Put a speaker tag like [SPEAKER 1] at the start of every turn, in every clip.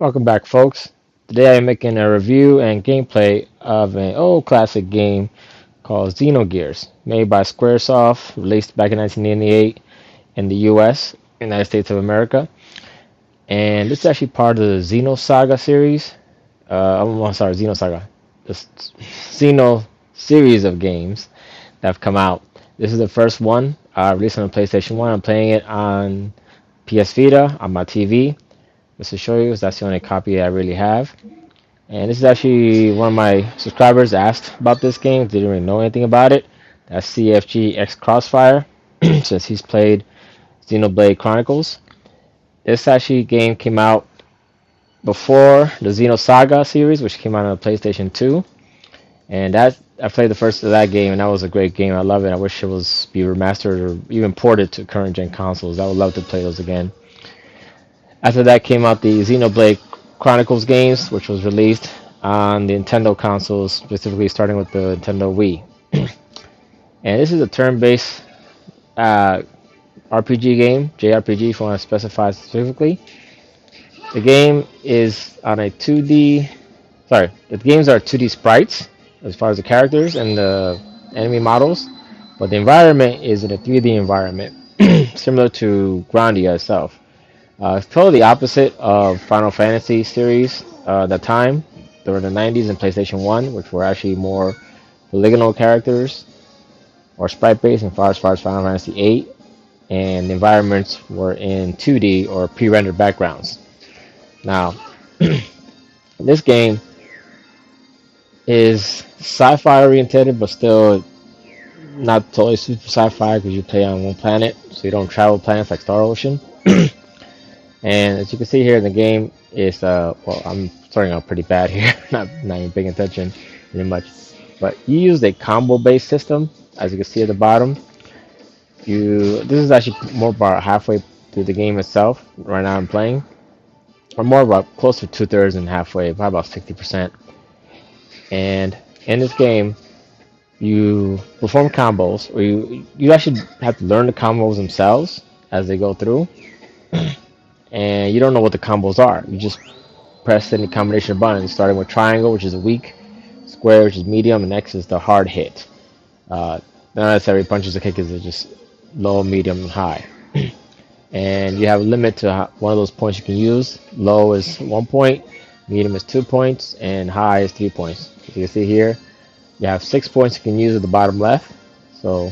[SPEAKER 1] Welcome back, folks. Today I'm making a review and gameplay of an old classic game called Xenogears, made by Squaresoft, released back in 1988 in the US, United States of America. And this is actually part of the Xeno Saga series. I'm sorry, Xeno Saga. The Xeno series of games that have come out. This is the first one released on the PlayStation 1. I'm playing it on PS Vita on my TV. Just to show you, that's the only copy I really have. And this is actually one of my subscribers asked about this game, didn't really know anything about it. That's CFG X Crossfire, since he's played Xenoblade Chronicles. This actually game came out before the Xeno Saga series, which came out on the PlayStation 2. And that I played the first of that game, and that was a great game. I love it. I wish it was be remastered or even ported to current gen consoles. I would love to play those again. After that came out the Xenoblade Chronicles games, which was released on the Nintendo consoles, specifically starting with the Nintendo Wii. And this is a turn-based uh, RPG game, JRPG if you want to specify specifically. The game is on a 2D, sorry, the games are 2D sprites as far as the characters and the enemy models, but the environment is in a 3D environment, similar to Grandia itself. It's totally opposite of Final Fantasy series at the time. During the 90s and PlayStation 1, which were actually more polygonal characters or sprite based as far as Final Fantasy 8, and the environments were in 2D or pre rendered backgrounds. Now, this game is sci fi oriented, but still not totally super sci fi because you play on one planet, so you don't travel planets like Star Ocean. And as you can see here in the game, is well, I'm starting out pretty bad here, not even paying attention very much. But you use a combo-based system, as you can see at the bottom. This is actually more about halfway through the game itself. Right now I'm playing, or more about close to 2/3 and halfway, probably about 60%. And in this game, you perform combos, or you actually have to learn the combos themselves as they go through. And you don't know what the combos are. You just press any combination of buttons, starting with triangle, which is a weak, square, which is medium, and X is the hard hit. Not necessarily punches or kicks, is just low, medium, and high. And you have a limit to one of those points you can use. Low is 1 point, medium is 2 points, and high is 3 points. As you can see here, you have 6 points you can use at the bottom left. So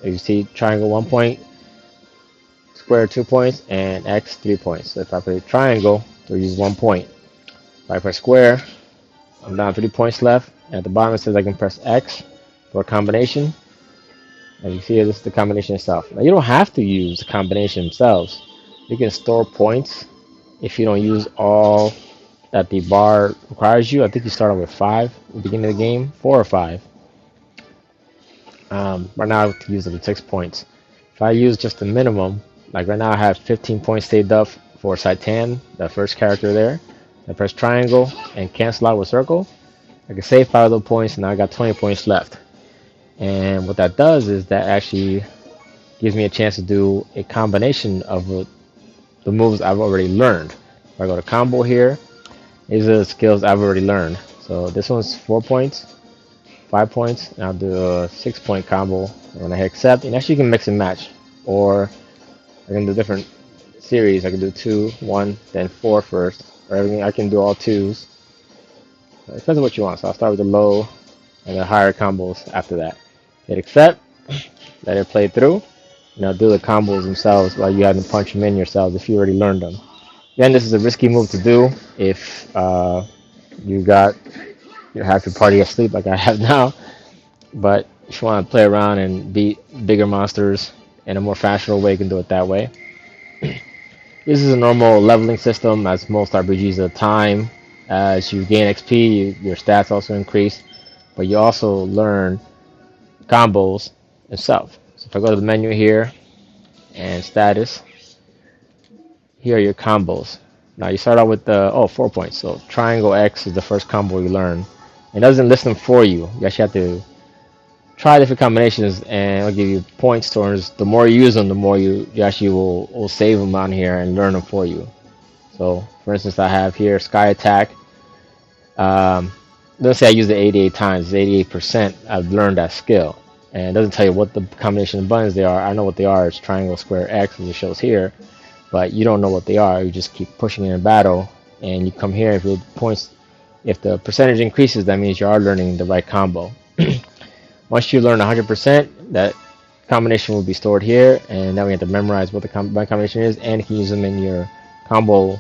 [SPEAKER 1] if you see triangle 1 point, square 2 points, and X 3 points. So if I play triangle, to use 1 point. If I press square, I'm down 3 points left. And at the bottom it says I can press X for a combination. As you see, this is the combination itself. Now you don't have to use the combination themselves. You can store points if you don't use all that the bar requires you. I think you start off with 5 at the beginning of the game, 4 or 5. Right now I have to use them with 6 points. If I use just the minimum, like right now I have 15 points saved up for Saitan, the first character there. I press triangle and cancel out with circle. I can save 5 of those points, and now I got 20 points left. And what that does is that actually gives me a chance to do a combination of the moves I've already learned. If I go to combo here, these are the skills I've already learned. So this one's 4 points, 5 points, and I'll do a 6 point combo. And when I hit accept, and actually you can mix and match, or I can do different series. I can do 2, 1, then 4 first, or everything. I can do all 2s. It depends on what you want. So I'll start with the low and the higher combos after that. Hit accept, let it play through, and I'll do the combos themselves while you have to punch them in yourselves if you already learned them. Again, this is a risky move to do if you have your party asleep like I have now. But if you want to play around and beat bigger monsters in a more fashionable way, you can do it that way. This is a normal leveling system, as most RPGs at the time. As you gain XP, your stats also increase, but you also learn combos itself. So if I go to the menu here and status, here are your combos. Now you start out with the 4 points. So triangle X is the first combo you learn. It doesn't list them for you. You actually have to try different combinations, and it'll give you points towards. The more you use them, the more you actually will save them on here and learn them for you. So, for instance, I have here Sky Attack. Um, let's say I use it 88 times, 88%. I've learned that skill, and it doesn't tell you what the combination of buttons they are. I know what they are. It's triangle, square, X, as it shows here, but you don't know what they are. You just keep pushing in battle, and you come here. If the points, if the percentage increases, that means you are learning the right combo. Once you learn 100%, that combination will be stored here, and now we have to memorize what the combination is, and you can use them in your combo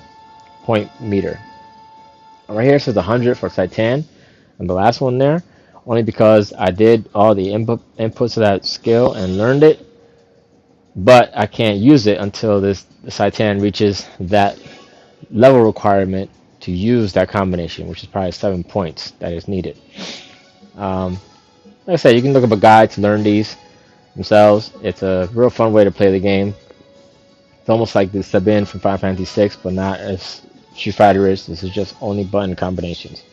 [SPEAKER 1] point meter. Right here it says 100 for Titan, and the last one there, only because I did all the inputs of that skill and learned it, but I can't use it until the Titan reaches that level requirement to use that combination, which is probably 7 points that is needed. Um, like I said, you can look up a guide to learn these themselves. It's a real fun way to play the game. It's almost like the Sabin from Final Fantasy VI, but not as Street Fighter is. This is just only button combinations.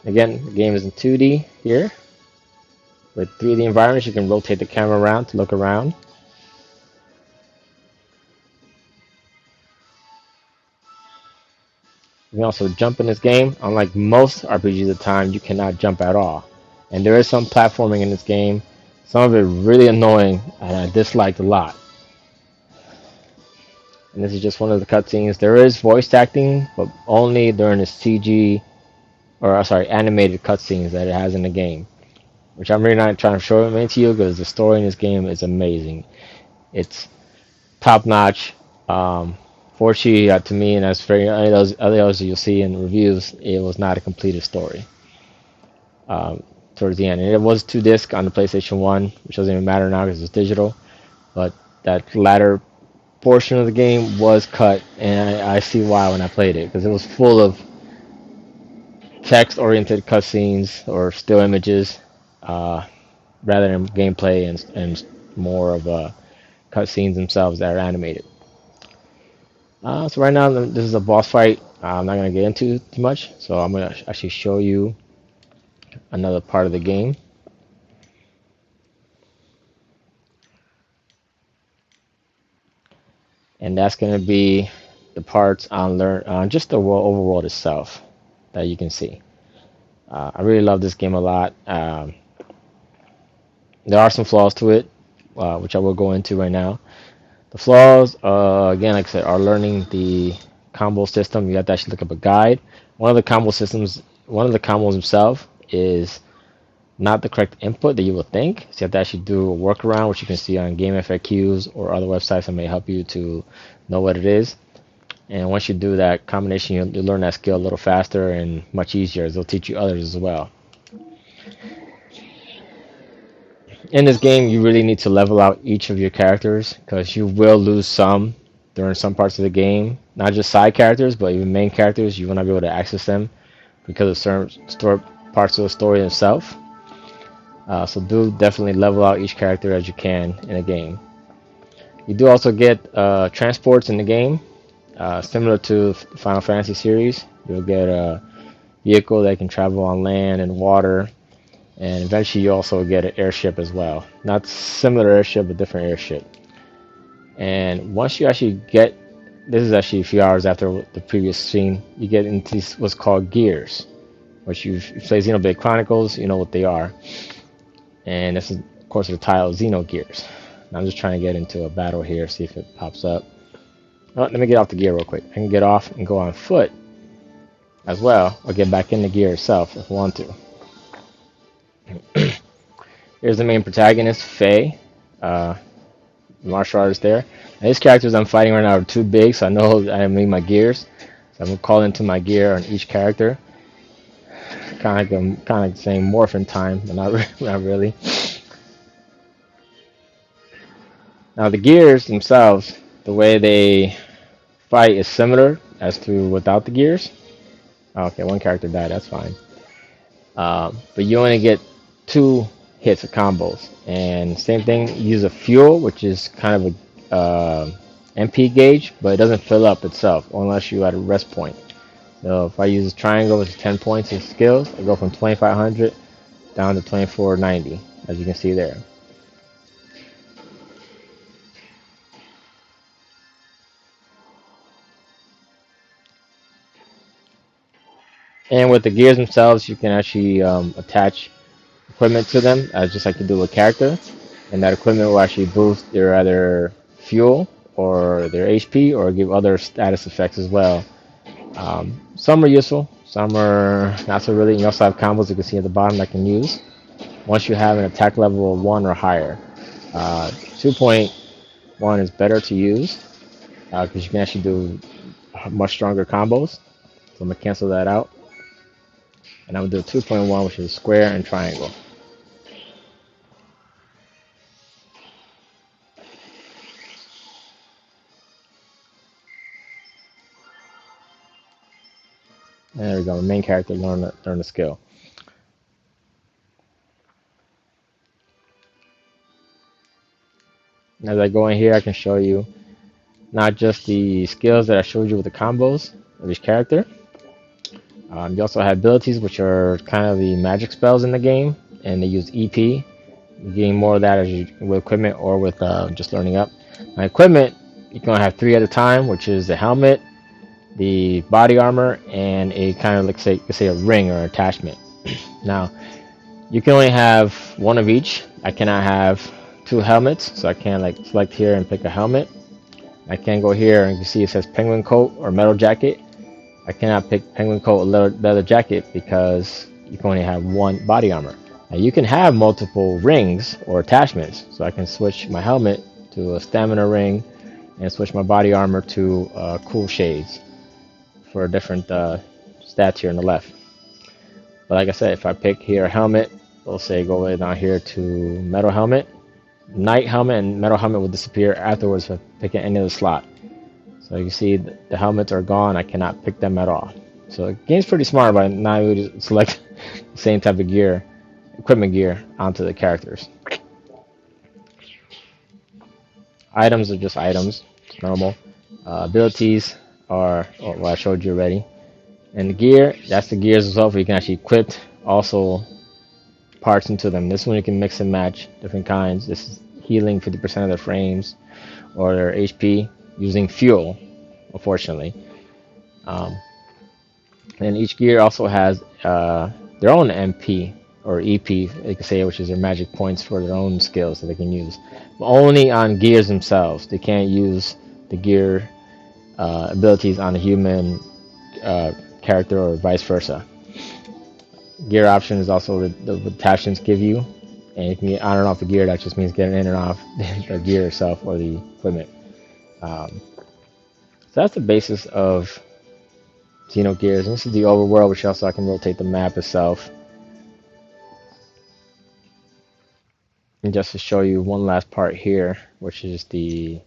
[SPEAKER 1] Again, the game is in 2D here. With 3D environments, you can rotate the camera around to look around. You can also jump in this game. Unlike most RPGs at the time, you cannot jump at all. And there is some platforming in this game. Some of it really annoying, and I disliked a lot. And this is just one of the cutscenes. There is voice acting, but only during the CG, or sorry, animated cutscenes that it has in the game. Which I'm really not trying to show it to you because the story in this game is amazing. It's top notch. Fortunately, to me, and as for any of others you'll see in reviews, it was not a completed story towards the end. And it was 2 disc on the PlayStation 1, which doesn't even matter now because it's digital. But that latter portion of the game was cut, and I see why when I played it because it was full of text-oriented cutscenes or still images rather than gameplay and more of cutscenes themselves that are animated. So right now this is a boss fight. I'm not gonna get into too much, so I'm gonna actually show you another part of the game. And that's gonna be the parts on just the world overworld itself that you can see. I really love this game a lot. There are some flaws to it, which I will go into right now. The flaws, again, like I said, are learning the combo system. You have to actually look up a guide. One of the combos themselves is not the correct input that you would think. So you have to actually do a workaround, which you can see on Game FAQs or other websites that may help you to know what it is. And once you do that combination, you'll learn that skill a little faster and much easier, as they'll teach you others as well. In this game, you really need to level out each of your characters because you will lose some during some parts of the game. Not just side characters, but even main characters. You will not be able to access them because of certain parts of the story itself. So do definitely level out each character as you can in a game. You do also get transports in the game, similar to Final Fantasy series. You'll get a vehicle that can travel on land and water, and eventually you also get an airship as well. Not similar airship, but different airship. And once you actually get, this is actually a few hours after the previous scene, you get into what's called gears, which you play Xenoblade Chronicles, you know what they are. And this is, of course, the title Xenogears. I'm just trying to get into a battle here, see if it pops up. Oh, let me get off the gear real quick. I can get off and go on foot as well, or get back in the gear itself if I want to. Here's the main protagonist, Faye, martial artist there. Now, these characters I'm fighting right now are too big, so I know I need my gears. So I'm gonna call into my gear on each character. Kind of saying morphin time, but not really. Now the gears themselves, the way they fight is similar as to without the gears. Okay, one character died, that's fine. But you only get 2 hits of combos. And same thing, use a fuel, which is kind of a MP gauge, but it doesn't fill up itself unless you're at a rest point. So if I use a triangle, which is 10 points of skills, I go from 2500 down to 2490, as you can see there. And with the gears themselves, you can actually attach equipment to them, just like you do with character, and that equipment will actually boost their either fuel or their HP or give other status effects as well. Some are useful, some are not so really. You also have combos you can see at the bottom that can use once you have an attack level of 1 or higher. 2.1 is better to use because you can actually do much stronger combos. So I'm gonna cancel that out, and I'm gonna do 2.1, which is square and triangle. And there we go. The main character learn the skill. As I go in here, I can show you not just the skills that I showed you with the combos of each character. You also have abilities, which are kind of the magic spells in the game, and they use EP. You gain more of that as you with equipment or with just learning up. Now, equipment, you can only have three at a time, which is the helmet, the body armor, and a kind of like say you could say a ring or attachment. Now, you can only have one of each. I cannot have two helmets, so I can't like select here and pick a helmet. I can go here and you see it says penguin coat or metal jacket. I cannot pick penguin coat or leather jacket because you can only have one body armor. Now you can have multiple rings or attachments, so I can switch my helmet to a stamina ring and switch my body armor to cool shades for different stats here on the left. But like I said, if I pick here a helmet, it'll say go way down here to metal helmet, night helmet, and metal helmet will disappear afterwards if I pick any other slot. So you see the helmets are gone. I cannot pick them at all. So the game's pretty smart by now you just select the same type of gear, equipment gear onto the characters. Items are just items, it's normal. Abilities are what I showed you already. And the gear, that's the gears as well, where you can actually equip also parts into them. This one you can mix and match different kinds. This is healing 50% of their frames or their HP using fuel, unfortunately. Um, and each gear also has their own MP or EP, they can say, which is their magic points for their own skills that they can use. But only on gears themselves. They can't use the gear abilities on a human character or vice versa. Gear option is also the attachments give you, and you can get on and off the gear. That just means getting in and off the gear itself or the equipment. So that's the basis of Xenogears. And this is the overworld, which also I can rotate the map itself. And just to show you one last part here, which is the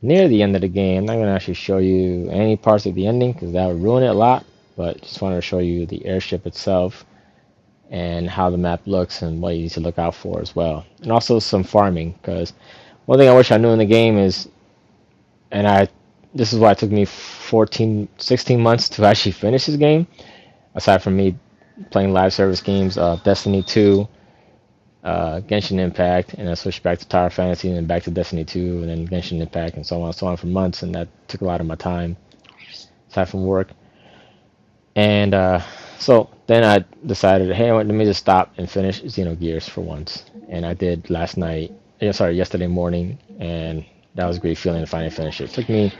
[SPEAKER 1] near the end of the game. I'm not going to actually show you any parts of the ending because that would ruin it a lot, but just wanted to show you the airship itself and how the map looks and what you need to look out for as well. And also some farming, because one thing I wish I knew in the game is, and this is why it took me 16 months to actually finish this game, aside from me playing live service games, Destiny 2, Genshin Impact, and I switched back to Tower Fantasy and then back to Destiny 2 and then Genshin Impact and so on for months, and that took a lot of my time aside from work. And so then I decided, hey, let me just stop and finish Xenogears for once, and I did yesterday morning, and that was a great feeling to finally finish it.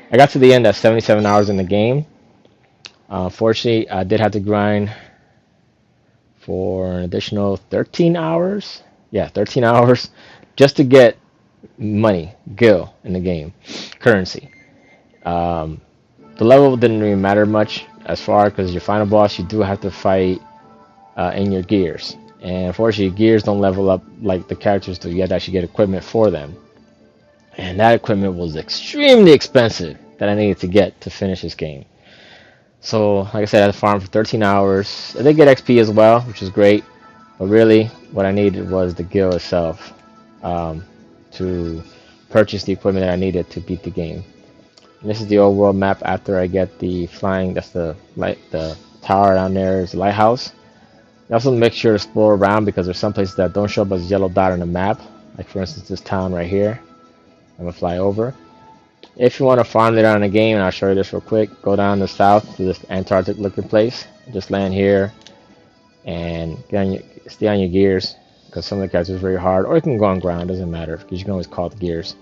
[SPEAKER 1] I got to the end at 77 hours in the game. Fortunately, I did have to grind for an additional 13 hours. Yeah, 13 hours just to get money, gil in the game, currency. The level didn't really matter much as far because your final boss you do have to fight in your gears. And unfortunately, gears don't level up like the characters do. You have to actually get equipment for them. And that equipment was extremely expensive that I needed to get to finish this game. So, like I said, I had to farm for 13 hours. I did get XP as well, which is great. But really, what I needed was the guild itself to purchase the equipment that I needed to beat the game. And this is the old world map after I get the flying. That's the tower down there is the lighthouse. You also make sure to explore around because there's some places that don't show up as a yellow dot on the map. Like for instance, this town right here. I'm gonna fly over. If you want to farm it on a game, and I'll show you this real quick, go down the south to this Antarctic looking place. Just land here and stay on your gears because some of the characters are very hard. Or you can go on ground, doesn't matter because you can always call the gears.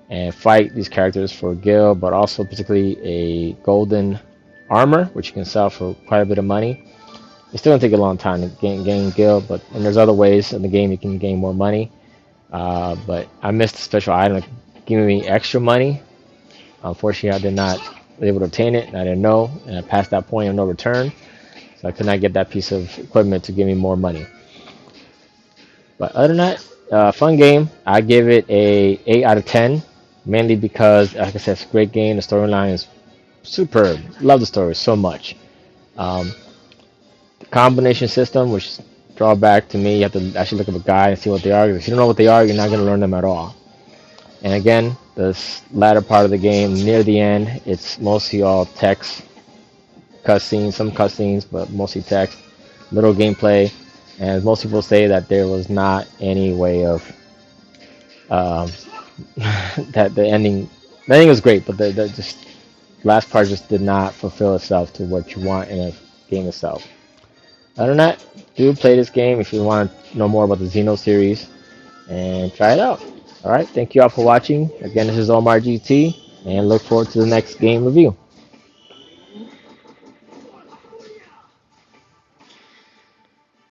[SPEAKER 1] And fight these characters for gil, but also particularly a golden armor, which you can sell for quite a bit of money. It's still gonna take a long time to gain gil, but and there's other ways in the game you can gain more money. But I missed a special item giving me extra money. Unfortunately, I did not able to obtain it, and I didn't know, and I passed that point of no return, so I could not get that piece of equipment to give me more money. But other than that, fun game. I give it a 8 out of 10, mainly because, like I said, it's a great game. The storyline is superb. Love the story so much. Um, the combination system, which is drawback to me, you have to actually look up a guide and see what they are. If you don't know what they are, you're not going to learn them at all. And again, this latter part of the game, near the end, it's mostly all text, cutscenes, some cutscenes, but mostly text, little gameplay. And most people say that there was not any way of um, that the ending was great, but the just last part just did not fulfill itself to what you want in a game itself. Other than that, do play this game if you want to know more about the Xeno series and try it out. Alright, thank you all for watching. Again, this is Omar GT, and look forward to the next game review.